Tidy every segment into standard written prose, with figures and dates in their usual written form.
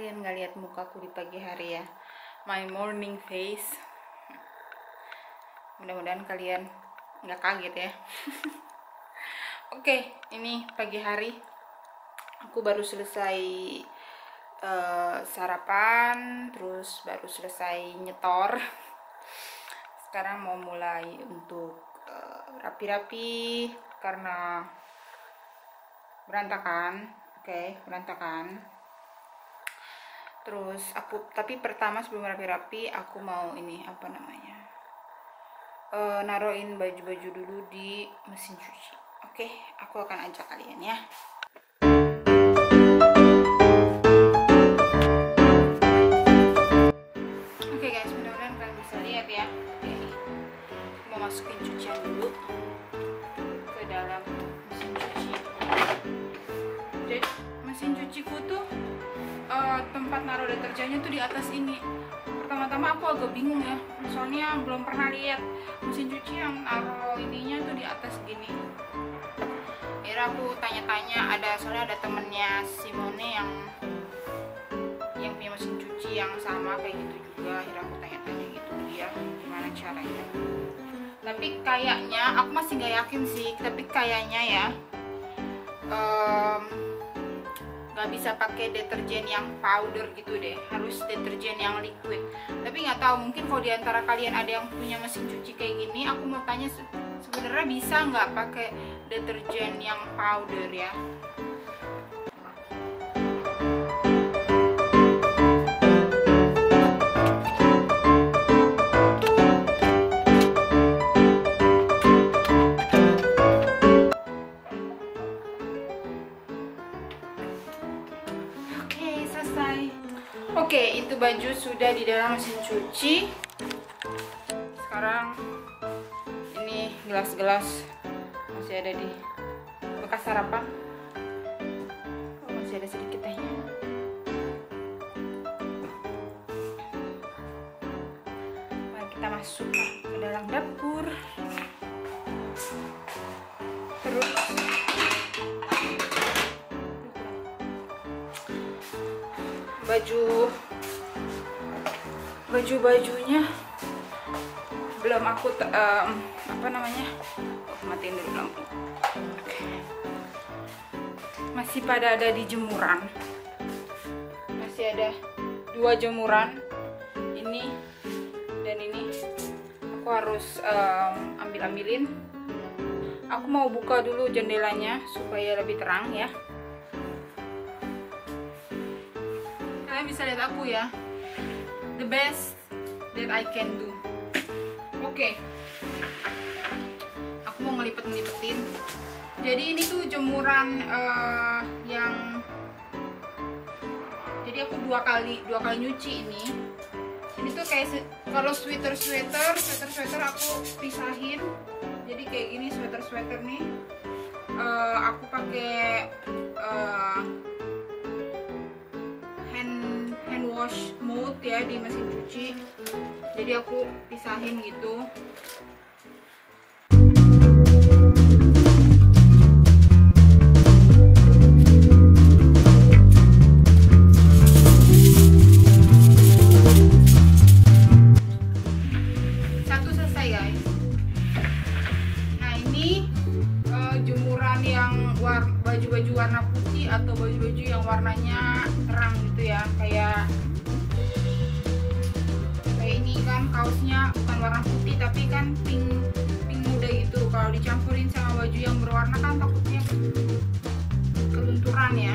kalian nggak lihat mukaku di pagi hari ya, my morning face. Mudah-mudahan kalian nggak kaget ya. Oke, ini pagi hari. Aku baru selesai sarapan, terus baru selesai nyetor. Sekarang mau mulai untuk rapi-rapi karena berantakan. Oke, berantakan. Terus tapi pertama sebelum rapi-rapi aku mau ini apa namanya, naruhin baju-baju dulu di mesin cuci. Oke, aku akan ajak kalian ya. Oke guys, mudah-mudahan kalian bisa lihat ya. Oke, mau masukin cucian dulu ke dalam mesin cuci. Jadi mesin cuciku tuh tempat naruh deterjennya tuh di atas ini. Pertama-tama aku agak bingung ya, soalnya belum pernah lihat mesin cuci yang naruh ininya tuh di atas gini. Akhirnya aku tanya-tanya, soalnya ada temennya Simone yang punya mesin cuci yang sama kayak gitu juga. Akhirnya aku tanya-tanya gitu dia gimana caranya. Tapi kayaknya aku masih nggak yakin sih, tapi kayaknya ya nggak bisa pakai deterjen yang powder gitu deh, harus deterjen yang liquid. Tapi nggak tahu, mungkin kalau diantara kalian ada yang punya mesin cuci kayak gini, aku mau tanya sebenarnya bisa nggak pakai deterjen yang powder ya. Oke, itu baju sudah di dalam mesin cuci. Sekarang ini gelas-gelas masih ada di bekas sarapan. Masih ada sedikit tehnya. Mari kita masuk ke dalam dapur. Terus baju-bajunya belum aku apa namanya, matiin dulu lampu. Masih pada ada di jemuran, masih ada 2 jemuran, ini dan ini. Aku harus ambilin. Aku mau buka dulu jendelanya supaya lebih terang ya. Kalian bisa lihat aku ya, the best that I can do. Oke, aku mau ngelipet-ngelipetin. Jadi ini tuh jemuran jadi aku dua kali nyuci ini. Ini tuh kayak kalau sweater aku pisahin. Jadi kayak gini sweater nih. Aku pakai hand wash mode ya di mesin cuci. Jadi aku pisahin gitu. Satu selesai guys. Nah ini jemuran yang baju-baju warna putih atau baju-baju yang warnanya terang gitu ya, kayak ini kan kaosnya bukan warna putih tapi kan pink muda gitu. Kalau dicampurin sama baju yang berwarna kan takutnya kelunturan ya.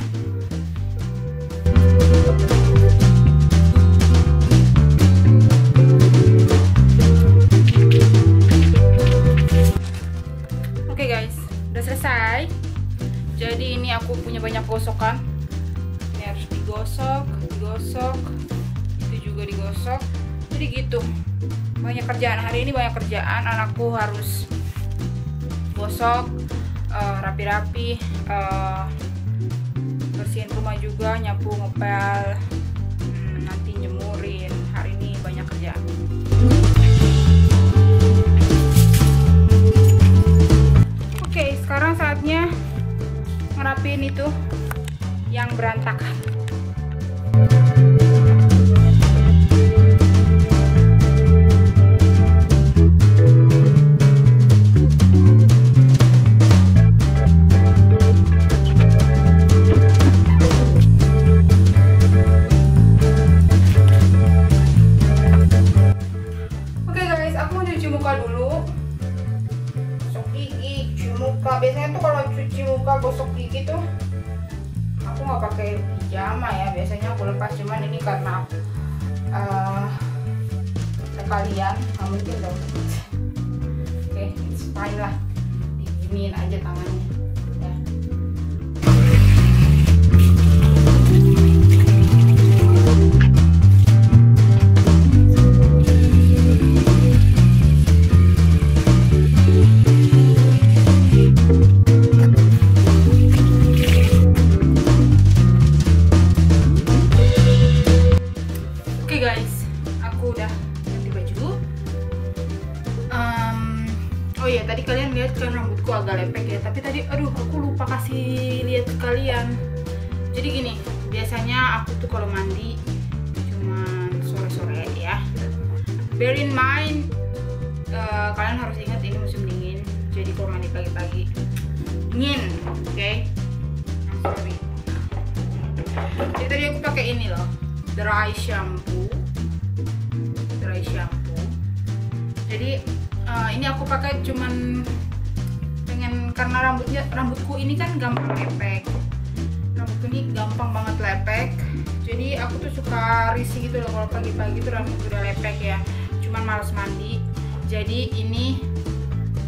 Oke guys, udah selesai. Jadi ini aku punya banyak gosokan. Ini harus digosok, itu juga digosok. Jadi gitu, banyak kerjaan hari ini, banyak kerjaan. Anakku harus gosok, rapi-rapi, bersihin rumah juga, nyapu, ngepel, nanti nyemurin. Hari ini banyak kerjaan. Oke, sekarang saatnya ngerapiin itu yang berantakan. nggak pakai pijama ya, biasanya aku lepas, cuman ini karena sekalian nggak mungkin dong. Oke, it's fine lah, diginiin aja tangannya ya. Oh iya, tadi kalian lihat kan rambutku agak lepek ya, tapi tadi aduh aku lupa kasih lihat ke kalian. Jadi gini, biasanya aku tuh kalau mandi cuman sore-sore ya. Bear in mind, kalian harus ingat ini musim dingin, jadi kalau mandi pagi-pagi dingin, oke? Sorry. Jadi tadi aku pakai ini loh, dry shampoo. Jadi ini aku pakai cuman pengen, karena rambutku ini kan gampang lepek. Rambutku ini gampang banget lepek. Jadi aku tuh suka risih gitu loh kalau pagi-pagi tuh rambut udah lepek ya. Cuman males mandi. Jadi ini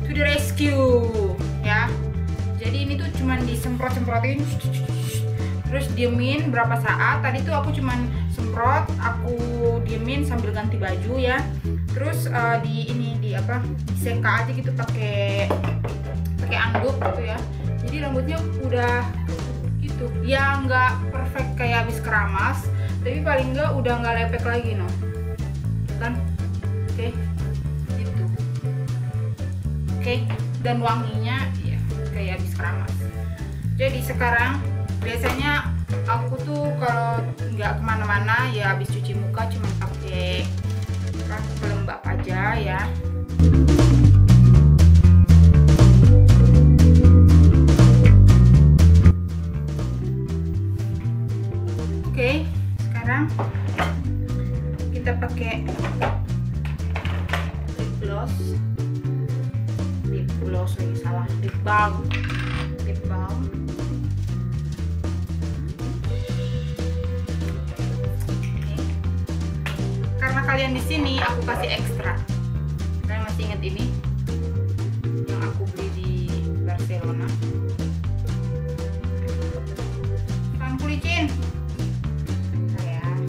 to the rescue ya. Jadi ini tuh cuman disemprot-semprotin, terus diemin berapa saat. Tadi tuh aku cuman semprot, aku diemin sambil ganti baju ya. Terus diseka aja gitu pakai anduk gitu ya. Jadi rambutnya udah gitu ya, nggak perfect kayak habis keramas, tapi paling nggak udah nggak lepek lagi no kan. Oke, gitu. Oke, dan wanginya ya kayak habis keramas. Jadi sekarang biasanya aku tuh kalau nggak kemana-mana ya habis cuci muka cuma pakai pelembab aja ya. Oke, sekarang kita pakai lip gloss lagi salah, lip balm. Karena kalian di sini aku kasih ekstra. Kalian masih ingat ini yang aku beli di Barcelona? Kan kulicin. Sayang.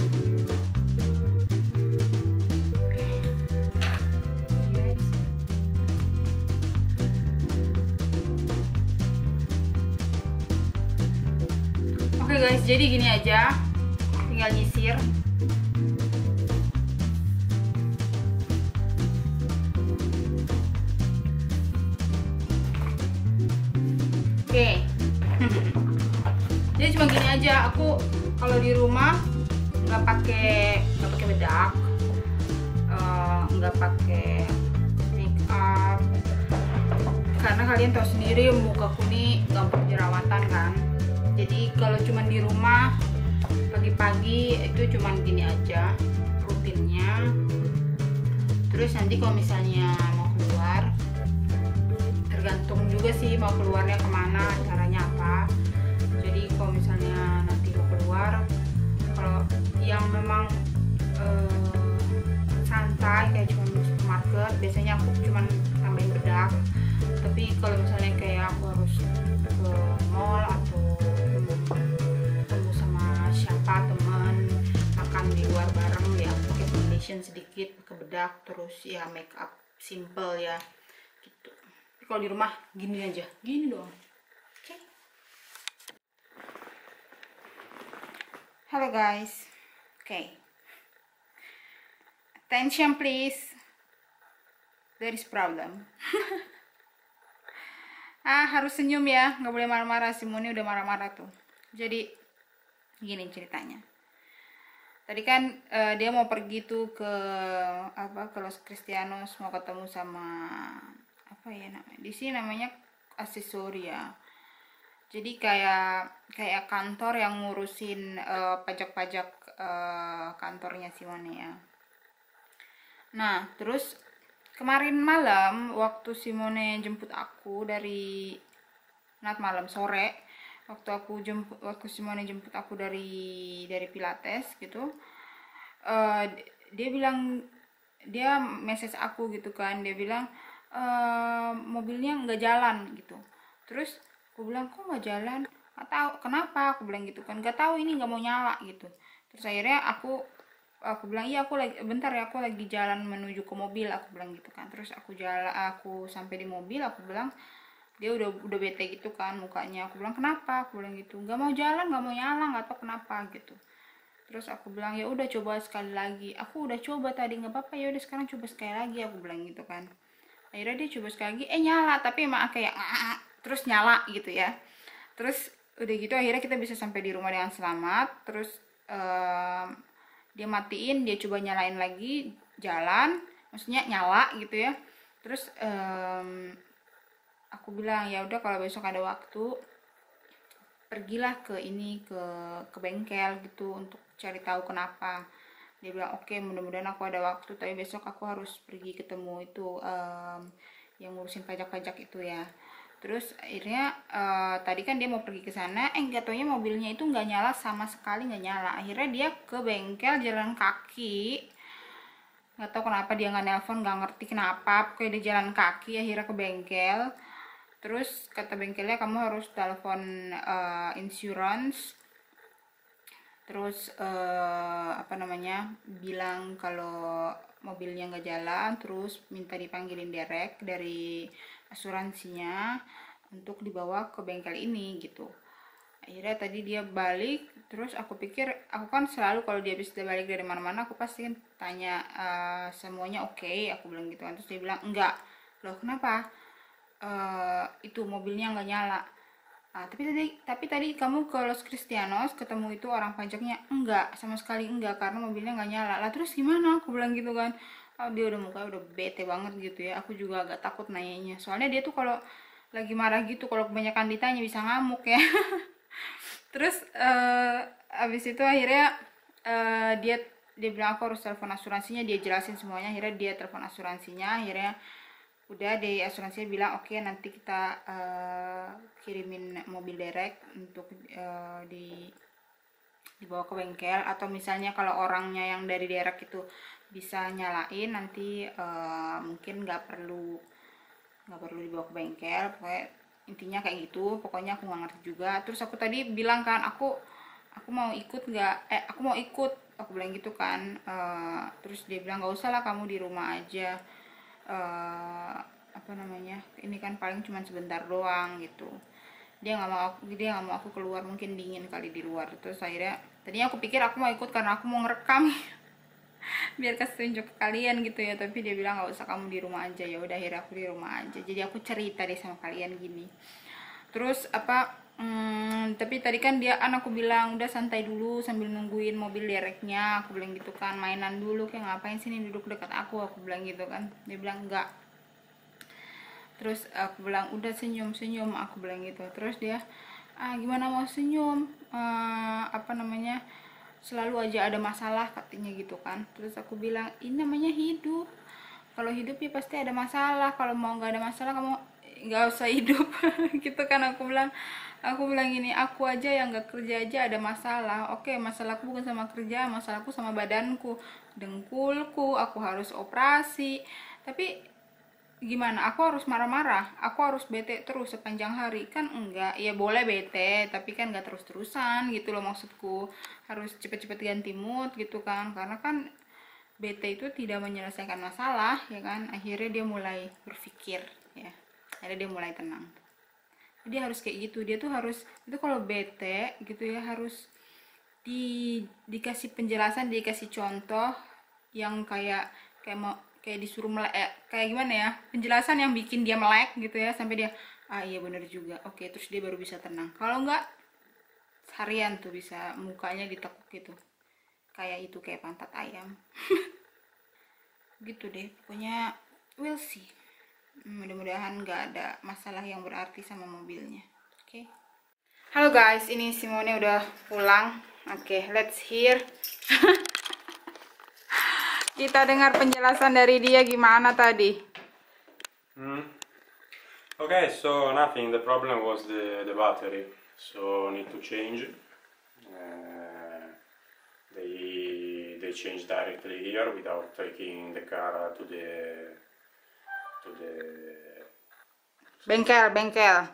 Oke guys, jadi gini aja. Tinggal nyisir. Oke. Jadi cuma gini aja. Aku kalau di rumah nggak pakai bedak, nggak pakai make up, karena kalian tahu sendiri mukaku nih gampang jerawatan kan. Jadi kalau cuma di rumah pagi-pagi itu cuma gini aja rutinnya. Terus nanti kalau misalnya mau keluar, tergantung juga sih mau keluarnya kemana, caranya apa. Jadi kalau misalnya nanti mau keluar, kalau yang memang santai kayak cuma di supermarket, biasanya aku cuma tambahin bedak. Tapi kalau misalnya kayak aku harus ke mall atau ketemu sama siapa teman, makan di luar bareng ya, pakai foundation sedikit, pakai bedak, terus ya make up simple ya gitu. Kalau di rumah gini aja, gini doang. Oke. Halo guys. Oke. Attention please. There is problem. Harus senyum ya, nggak boleh marah-marah. Simone udah marah-marah tuh. Jadi gini ceritanya. Tadi kan dia mau pergi tuh ke ke Los Cristianos, mau ketemu sama apa ya namanya, di sini namanya aksesoria. Jadi kayak kantor yang ngurusin pajak-pajak kantornya Simone ya. Nah terus kemarin malam waktu Simone jemput aku dari malam sore, waktu Simone jemput aku dari Pilates gitu. Dia bilang, dia message aku gitu kan, dia bilang mobilnya nggak jalan gitu. Terus aku bilang, kok nggak jalan? Nggak tahu kenapa, aku bilang gitu kan, nggak tahu, ini nggak mau nyala gitu. Terus akhirnya aku bilang, iya aku lagi, bentar ya, aku lagi jalan menuju ke mobil, aku bilang gitu kan. Terus aku sampai di mobil, aku bilang, dia udah bete gitu kan mukanya. Aku bilang, kenapa? Aku bilang gitu, nggak mau jalan, nggak mau nyala, nggak tahu kenapa gitu. Terus aku bilang, ya udah coba sekali lagi, aku udah coba tadi, nggak apa-apa, ya udah sekarang coba sekali lagi, aku bilang gitu kan. Akhirnya dia coba sekali lagi, nyala, tapi emang kayak terus nyala gitu ya. Terus udah gitu akhirnya kita bisa sampai di rumah dengan selamat. Terus dia matiin, dia coba nyalain lagi, jalan, maksudnya nyala gitu ya. Terus aku bilang, ya udah kalau besok ada waktu pergilah ke bengkel gitu untuk cari tahu kenapa. Dia bilang, oke, mudah-mudahan aku ada waktu, tapi besok aku harus pergi ketemu itu yang ngurusin pajak-pajak itu ya. Terus akhirnya tadi kan dia mau pergi ke sana, nggak taunya mobilnya itu nggak nyala, sama sekali nggak nyala. Akhirnya dia ke bengkel jalan kaki, nggak tahu kenapa dia nggak nelpon, nggak ngerti kenapa, pokoknya dia jalan kaki akhirnya ke bengkel. Terus kata bengkelnya, kamu harus telepon insurance, terus bilang kalau mobilnya nggak jalan, terus minta dipanggilin direct dari asuransinya untuk dibawa ke bengkel ini gitu. Akhirnya tadi dia balik, terus aku pikir, aku kan selalu kalau dia habis balik dari mana-mana aku pasti kan tanya semuanya oke, aku bilang gitu kan. Terus dia bilang, enggak. Loh kenapa? Itu mobilnya nggak nyala. Tapi tadi kamu ke Los Cristianos ketemu itu orang pajaknya? Enggak, sama sekali enggak, karena mobilnya nggak nyala. Lah terus gimana? Aku bilang gitu kan. Dia udah bete banget gitu ya. Aku juga agak takut nanyanya, soalnya dia tuh kalau lagi marah gitu, kalau kebanyakan ditanya bisa ngamuk ya. Terus abis itu akhirnya dia bilang aku harus telepon asuransinya, dia jelasin semuanya. Akhirnya dia telepon asuransinya, akhirnya udah deh asuransinya bilang oke, nanti kita kirimin mobil direct untuk dibawa ke bengkel, atau misalnya kalau orangnya yang dari direct itu bisa nyalain, nanti mungkin nggak perlu dibawa ke bengkel. Pokoknya intinya kayak gitu, pokoknya aku nggak ngerti juga. Terus aku tadi bilang kan, aku mau ikut nggak, aku mau ikut, aku bilang gitu kan. Terus dia bilang, nggak usah lah, kamu di rumah aja, ini kan paling cuma sebentar doang gitu. Dia nggak mau aku keluar, mungkin dingin kali di luar. Terus akhirnya tadinya aku pikir aku mau ikut karena aku mau ngerekam biar kasih tunjuk ke kalian gitu ya, tapi dia bilang nggak usah, kamu di rumah aja. Ya udah akhirnya aku di rumah aja, jadi aku cerita deh sama kalian gini. Terus tapi tadi kan aku bilang udah santai dulu sambil nungguin mobil directnya, aku bilang gitu kan, mainan dulu, kayak ngapain sih ini duduk dekat aku bilang gitu kan. Dia bilang enggak. Terus aku bilang udah senyum, aku bilang gitu. Terus dia, gimana mau senyum, selalu aja ada masalah katanya gitu kan. Terus aku bilang, ini namanya hidup, kalau hidup ya pasti ada masalah, kalau mau nggak ada masalah kamu nggak usah hidup. Gitu kan aku bilang gini, aku aja yang nggak kerja aja ada masalah. Oke, masalahku bukan sama kerja, masalahku sama badanku, dengkulku, aku harus operasi. Tapi gimana, aku harus marah-marah, aku harus bete terus sepanjang hari? Kan enggak. Ya boleh bete, tapi kan nggak terus-terusan gitu loh, maksudku. Harus cepet-cepet ganti mood gitu kan, karena kan bete itu tidak menyelesaikan masalah ya kan. Akhirnya dia mulai berpikir ya, akhirnya dia mulai tenang. Dia harus kayak gitu, dia tuh harus itu kalau bete gitu ya, harus dikasih penjelasan, dikasih contoh yang kayak disuruh melek, kayak gimana ya, penjelasan yang bikin dia melek gitu ya, sampai dia iya bener juga, oke, terus dia baru bisa tenang. Kalau enggak harian tuh bisa mukanya ditekuk gitu, kayak pantat ayam. Gitu deh pokoknya, we'll see. Mudah-mudahan nggak ada masalah yang berarti sama mobilnya. Oke. Halo guys, ini Simone udah pulang. Oke, let's hear. Kita dengar penjelasan dari dia gimana tadi. Okay, so nothing. The problem was the battery. so need to change. They change directly here without taking the car to the bengkel. bengkel.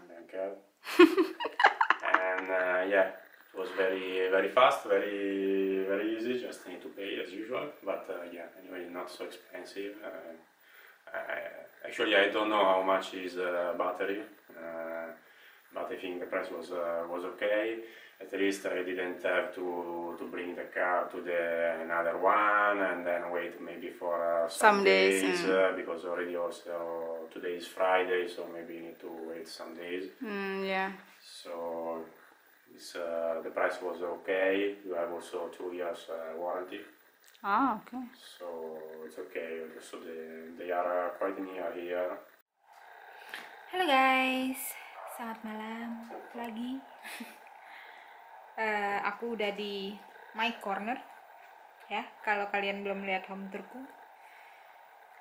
And yeah, it was very fast, very easy. Just need to pay as usual, but yeah, anyway, not so expensive. Actually, I don't know how much is battery, but I think the price was okay. At least I didn't have to bring the car to the another one and then wait maybe for some days because already also today is Friday, so maybe you need to wait some days. Yeah. So it's, the price was okay. You have also 2 years warranty. Ah, okay. So it's okay. So they are quite near here. Halo guys, selamat malam lagi. Aku udah di my corner ya. Kalau kalian belum lihat home tourku,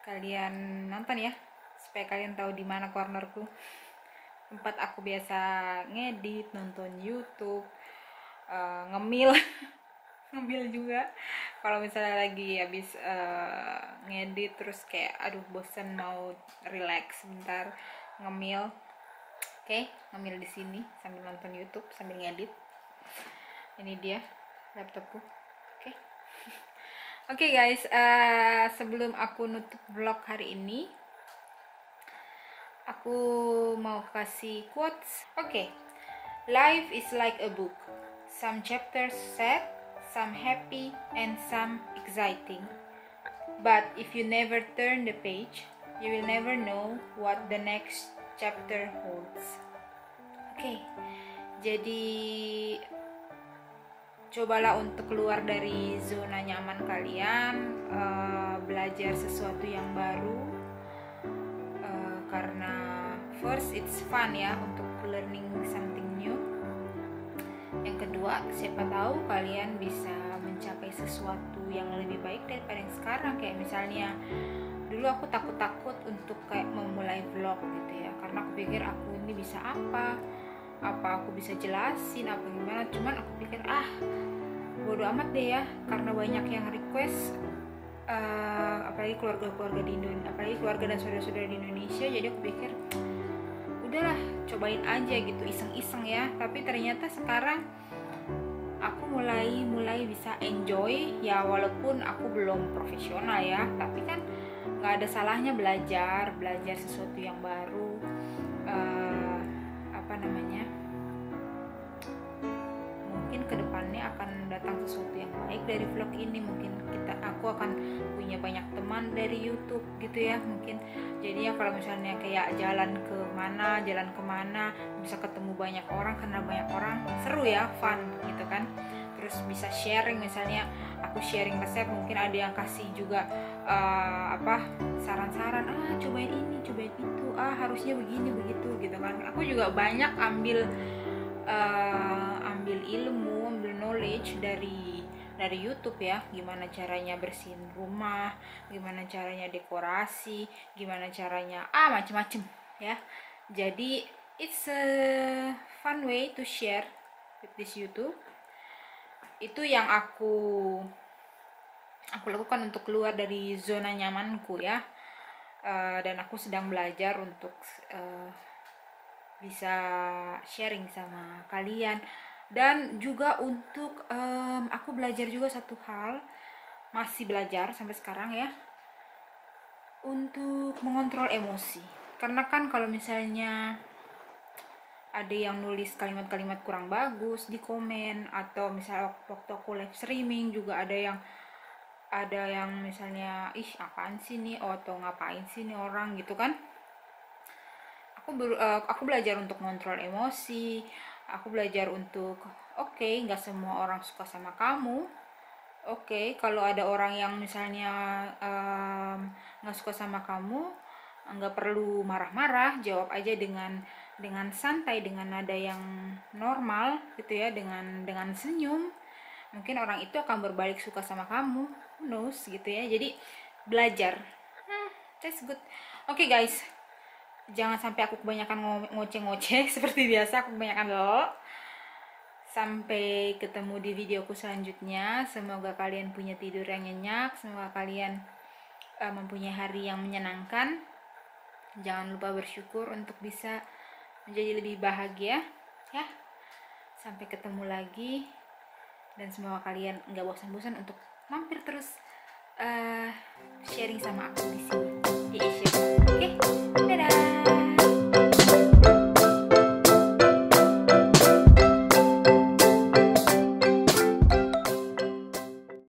kalian nonton ya, supaya kalian tahu di mana cornerku. Tempat aku biasa ngedit, nonton YouTube, ngemil, ngemil juga. Kalau misalnya lagi habis ngedit terus kayak aduh bosan mau relax sebentar, ngemil. Oke, ngemil di sini sambil nonton YouTube sambil ngedit. Ini dia laptopku. Oke guys, sebelum aku nutup vlog hari ini, aku mau kasih quotes. Oke. Life is like a book. Some chapters sad, some happy, and some exciting. But if you never turn the page, you will never know what the next chapter holds. Oke. Jadi cobalah untuk keluar dari zona nyaman kalian, belajar sesuatu yang baru, karena first it's fun ya untuk learning something new. Yang kedua, siapa tahu kalian bisa mencapai sesuatu yang lebih baik daripada yang sekarang. Kayak misalnya dulu aku takut untuk kayak memulai vlog gitu ya, karena aku pikir aku ini bisa apa aku bisa jelasin apa gimana, cuman aku pikir bodo amat deh ya, karena banyak yang request, apalagi keluarga dan saudara-saudara di Indonesia. Jadi aku pikir udahlah cobain aja gitu, iseng-iseng ya. Tapi ternyata sekarang aku mulai bisa enjoy ya, walaupun aku belum profesional ya, tapi kan nggak ada salahnya belajar sesuatu yang baru. Mungkin kedepannya akan datang sesuatu yang baik dari vlog ini. Mungkin aku akan punya banyak teman dari YouTube gitu ya, mungkin. Jadi ya kalau misalnya kayak jalan kemana bisa ketemu banyak orang, karena banyak orang seru ya, fun gitu kan. Terus bisa sharing, misalnya aku sharing resep, mungkin ada yang kasih juga saran-saran, cobain ini, cobain itu, harusnya begini begitu gitu kan. Aku juga banyak ambil ilmu, ambil knowledge dari YouTube ya, gimana caranya bersihin rumah, gimana caranya dekorasi, gimana caranya macem-macem ya. Jadi it's a fun way to share with this YouTube. Itu yang aku lakukan untuk keluar dari zona nyamanku ya. Dan aku sedang belajar untuk bisa sharing sama kalian. Dan juga untuk aku belajar juga satu hal, masih belajar sampai sekarang ya, untuk mengontrol emosi. Karena kan kalau misalnya ada yang nulis kalimat-kalimat kurang bagus di komen, atau misalnya waktu aku live streaming juga ada yang misalnya apaan sih nih, atau ngapain sih nih orang gitu kan. Aku belajar untuk mengontrol emosi. Aku belajar untuk nggak semua orang suka sama kamu. Kalau ada orang yang misalnya nggak suka sama kamu, nggak perlu marah-marah, jawab aja dengan santai, dengan nada yang normal gitu ya, dengan senyum. Mungkin orang itu akan berbalik suka sama kamu, who knows gitu ya. Jadi belajar, that's good. Oke guys, jangan sampai aku kebanyakan ngoceh-ngoceh seperti biasa. Aku kebanyakan Sampai ketemu di videoku selanjutnya. Semoga kalian punya tidur yang nyenyak, semoga kalian mempunyai hari yang menyenangkan. Jangan lupa bersyukur untuk bisa menjadi lebih bahagia ya. Sampai ketemu lagi, dan semoga kalian nggak bosan-bosan untuk mampir terus sharing sama aku di sini di Asia. Oke, dadah.